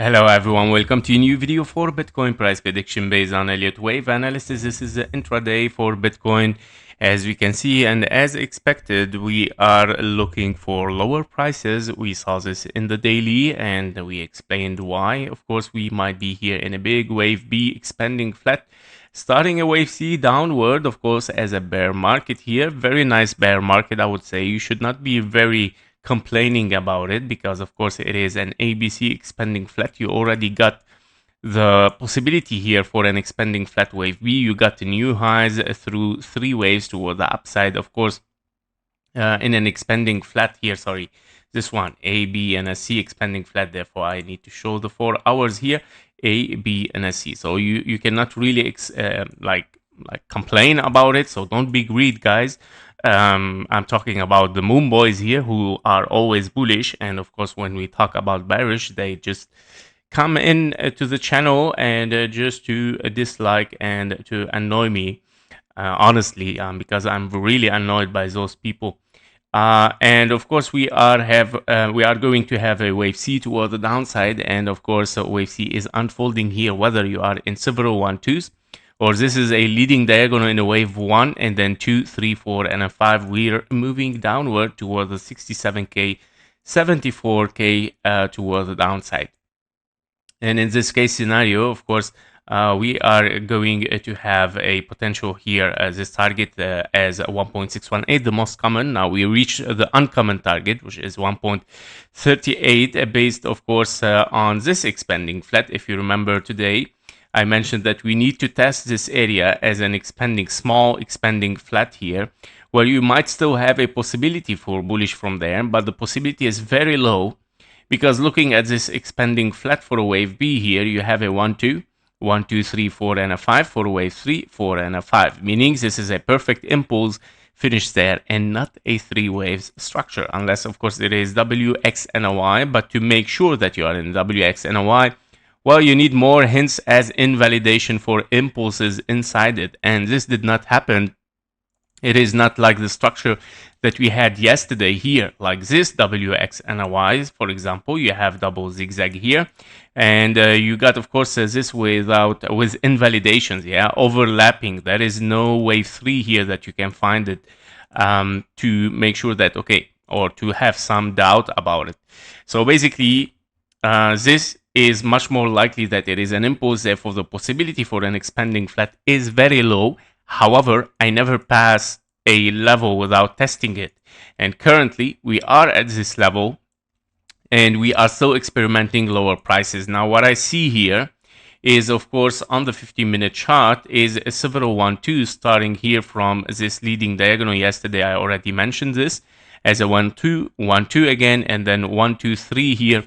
Hello everyone, welcome to a new video for Bitcoin price prediction based on Elliott wave analysis. This is the intraday for Bitcoin. As we can see and as expected, we are looking for lower prices. We saw this in the daily and we explained why. Of course, we might be here in a big wave B expanding flat, starting a wave C downward, of course, as a bear market here. Very nice bear market, I would say. You should not be very complaining about it because of course it is an ABC expanding flat. You already got the possibility here for an expanding flat wave B. You got the new highs through three waves toward the upside, of course, in an expanding flat here. Sorry, this one A, B, and a C expanding flat. Therefore, I need to show the 4 hours here, A, B, and a C. So you cannot really like complain about it. So don't be greedy, guys. I'm talking about the moon boys here who are always bullish, and of course when we talk about bearish, they just come in to the channel and just to dislike and to annoy me, honestly, because I'm really annoyed by those people. And of course we are going to have a wave C toward the downside, and of course wave C is unfolding here, whether you are in several 1-2s or this is a leading diagonal in a wave 1 and then 2, 3, 4, and a 5. We're moving downward toward the 67k, 74k toward the downside. And in this case scenario, of course, we are going to have a potential here as this target as 1.618, the most common. Now we reach the uncommon target, which is 1.38, based, of course, on this expanding flat. If you remember today, I mentioned that we need to test this area as an small expanding flat here, where you might still have a possibility for bullish from there, but the possibility is very low because looking at this expanding flat for a wave B here, you have a 1, 2, 1, 2, 3, 4, and a 5 for a wave 3, 4, and a 5, meaning this is a perfect impulse finish there and not a 3 waves structure, unless of course it is W, X, and a Y. But to make sure that you are in W, X, and a Y, well, you need more hints as invalidation for impulses inside it, and this did not happen. It is not like the structure that we had yesterday here, like this W, X, and a Y, for example. You have double zigzag here, and you got, of course, this with invalidations, yeah, overlapping. There is no wave 3 here that you can find it to make sure that, okay, or to have some doubt about it. So basically, this is much more likely that it is an impulse, therefore the possibility for an expanding flat is very low. However, I never pass a level without testing it, and currently we are at this level and we are still experimenting lower prices. Now what I see here is, of course, on the 15-minute chart is several 1-2 starting here from this leading diagonal. Yesterday I already mentioned this as a 1-2, 1-2 again, and then 1, 2, 3 here.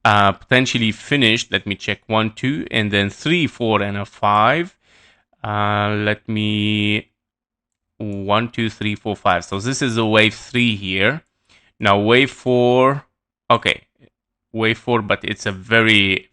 Potentially finished. Let me check 1, 2, and then 3, 4, and a 5. Let me 1, 2, 3, 4, 5. So this is a wave 3 here. Now wave 4. Okay, wave 4, but it's a very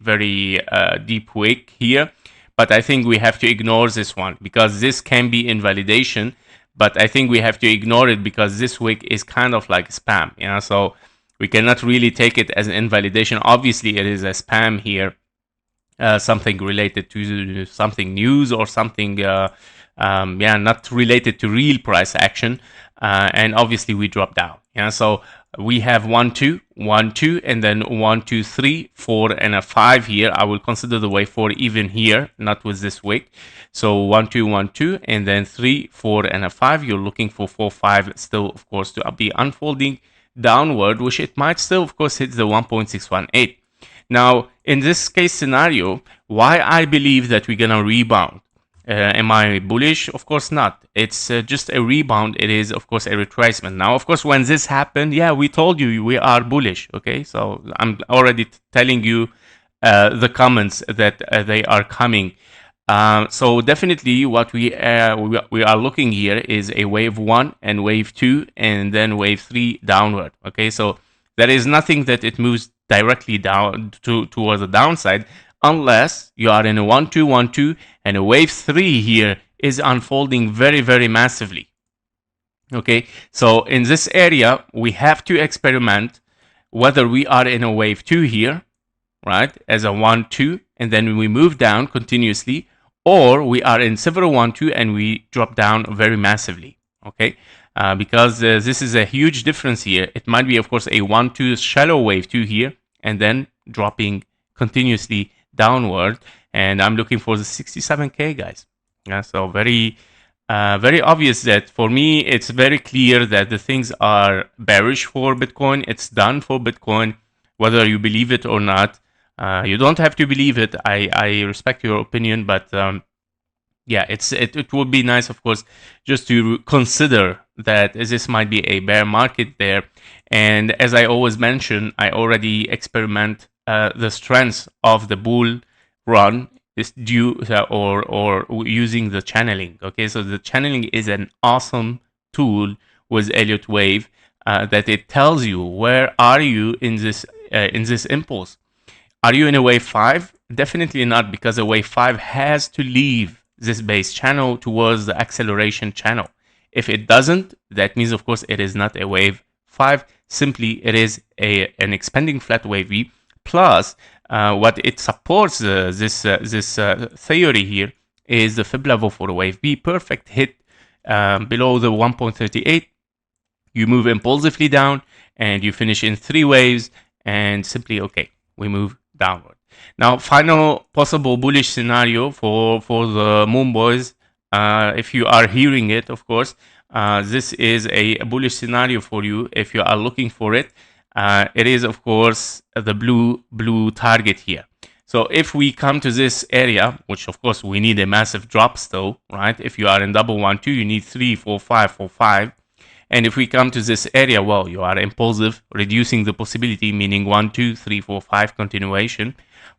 deep wick here. But I think we have to ignore this one because this can be invalidation. But I think we have to ignore it because this wick is kind of like spam. Yeah, so we cannot really take it as an invalidation. Obviously, it is a spam here, something related to something news or something, not related to real price action. And obviously, we drop down. Yeah, so we have 1, 2, 1, 2, and then 1, 2, 3, 4, and a 5 here. I will consider the wave 4 even here, not with this wick. So 1, 2, 1, 2, and then 3, 4, and a 5. You're looking for 4, 5 still, of course, to be unfolding downward, which it might still, of course, hit the 1.618. Now, in this case scenario, why I believe that we're gonna rebound? Am I bullish? Of course not. It's just a rebound. It is, of course, a retracement. Now, of course, when this happened, yeah, we told you we are bullish. Okay, so I'm already telling you the comments that they are coming. So definitely what we are looking here is a wave 1 and wave 2 and then wave 3 downward. Okay, so there is nothing that it moves directly down towards the downside unless you are in a 1, 2, 1, 2 and a wave 3 here is unfolding very massively. Okay, so in this area we have to experiment whether we are in a wave 2 here right, as a 1-2, and then we move down continuously, or we are in several 1-2 and we drop down very massively, okay? Because this is a huge difference here. It might be, of course, a 1-2 shallow wave 2 here, and then dropping continuously downward. And I'm looking for the 67K, guys. Yeah, so very obvious that for me, it's very clear that the things are bearish for Bitcoin. It's done for Bitcoin, whether you believe it or not. You don't have to believe it. I respect your opinion, but yeah, it would be nice, of course, just to consider that this might be a bear market there. And as I always mention, I already experiment the strengths of the bull run is due or using the channeling. Okay, so the channeling is an awesome tool with Elliott wave that it tells you where are you in this impulse. Are you in a wave 5? Definitely not, because a wave 5 has to leave this base channel towards the acceleration channel. If it doesn't, that means, of course, it is not a wave 5. Simply, it is an expanding flat wave V. Plus, what it supports this theory here is the fib level for the wave B. Perfect hit below the 1.38. You move impulsively down, and you finish in 3 waves, and simply, okay, we move downward. Now, final possible bullish scenario for the Moon Boys, if you are hearing it, of course, this is a bullish scenario for you if you are looking for it. It is, of course, the blue target here. So if we come to this area, which of course we need a massive drop still, right? If you are in double 1-2, you need 3, 4, 5, 4, 5. And if we come to this area, well, you are impulsive, reducing the possibility, meaning 1, 2, 3, 4, 5 continuation.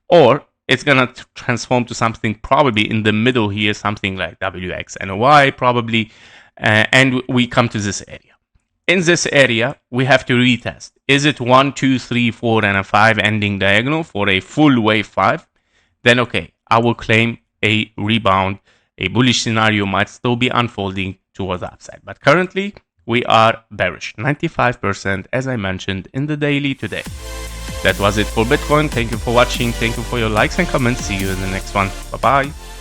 Or it's going to transform to something probably in the middle here, something like WX and Y probably. And we come to this area. In this area, we have to retest. Is it 1, 2, 3, 4, and a 5 ending diagonal for a full wave 5? Then, okay, I will claim a rebound. A bullish scenario might still be unfolding towards the upside. But currently, we are bearish. 95%, as I mentioned in the daily today. That was it for Bitcoin. Thank you for watching. Thank you for your likes and comments. See you in the next one. Bye-bye.